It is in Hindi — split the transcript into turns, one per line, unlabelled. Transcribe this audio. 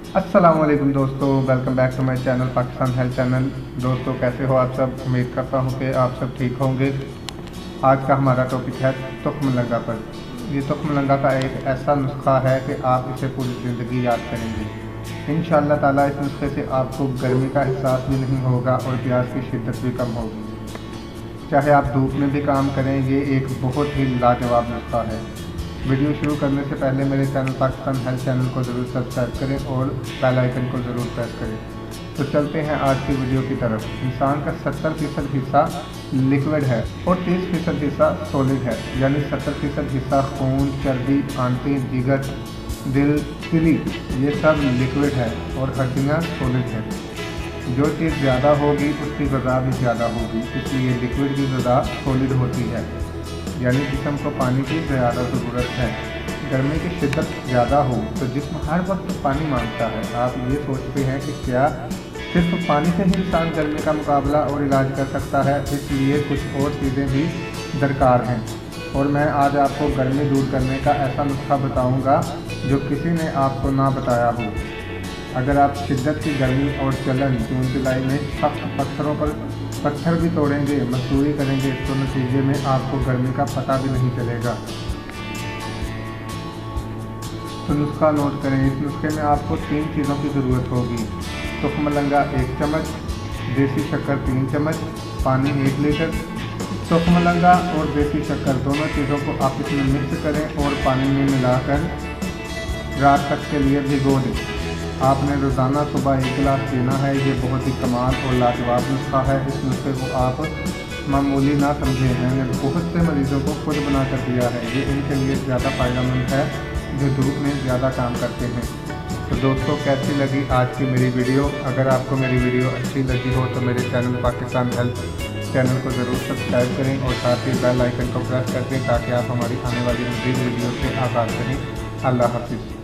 अस्सलाम वालेकुम दोस्तों, welcome back to my channel Pakistan health channel. दोस्तों कैसे हो आप सब? उम्मीद करता हूँ कि आप सब ठीक होंगे। आज का हमारा टॉपिक है तुख्म लंगा पर। ये तुख्म लंगा का एक ऐसा नुस्खा है कि आप इसे पूरी ज़िंदगी याद करेंगे इंशाअल्लाह ताला। इस नुस्खे से आपको गर्मी का एहसास भी नहीं होगा और प्यास की शिद्दत भी कम होगी। चाहे आप धूप में भी काम करें, ये एक बहुत ही लाजवाब नुस्खा है। वीडियो शुरू करने से पहले मेरे चैनल पाकिस्तान हेल्थ चैनल को ज़रूर सब्सक्राइब करें और बेल आइकन को ज़रूर प्रेस करें। तो चलते हैं आज की वीडियो की तरफ। इंसान का 70% हिस्सा लिक्विड है और 30% हिस्सा सॉलिड है, यानी 70% हिस्सा खून, चर्बी, आंतें, जिगर, दिल, तिली, ये सब लिक्विड है और हड्डियाँ सॉलिड है। जो चीज़ ज़्यादा होगी उसकी ग़िज़ा भी ज़्यादा होगी, इसलिए लिक्विड की ग़िज़ा सॉलिड होती है, यानी जिस्म को पानी की ज़्यादा ज़रूरत है। गर्मी की शिद्दत ज़्यादा हो तो जिस्म हर वक्त पानी मांगता है। आप ये सोचते हैं कि क्या सिर्फ पानी से ही इंसान गर्मी का मुकाबला और इलाज कर सकता है? इसलिए कुछ और चीज़ें भी दरकार हैं और मैं आज आपको गर्मी दूर करने का ऐसा नुस्खा बताऊंगा जो किसी ने आपको ना बताया हो। अगर आप शिद्दत की गर्मी और जलन जून जुलाई में सख्त पत्थरों पर पत्थर भी तोड़ेंगे, मजदूरी करेंगे, तो नतीजे में आपको गर्मी का पता भी नहीं चलेगा। तो नुस्खा नोट करें। इस नुस्खे में आपको 3 चीज़ों की ज़रूरत होगी। तुख्म लंगा 1 चम्मच, देसी शक्कर 3 चम्मच, पानी 1 लीटर। तुख्म लंगा और देसी शक्कर दोनों चीज़ों को आप इसमें मिक्स करें और पानी में मिलाकर रात तक के लिए भिगो दें। आपने रोज़ाना सुबह 1 गिलास पीना है। ये बहुत ही कमाल और लाजवाब नुस्खा है। इस नुस्खे को आप मामूली ना समझें, मैंने बहुत से मरीज़ों को खुद बना कर दिया है। ये इनके लिए ज़्यादा फ़ायदेमंद है जो धूप में ज़्यादा काम करते हैं। तो दोस्तों कैसी लगी आज की मेरी वीडियो? अगर आपको मेरी वीडियो अच्छी लगी हो तो मेरे चैनल पाकिस्तान हेल्थ चैनल को ज़रूर सब्सक्राइब करें और साथ ही बेल आइकन को प्रेस कर दें ताकि आप हमारी आने वाली मज़ीद वीडियो से आगाज़ करें। अल्लाह हाफ़िज़।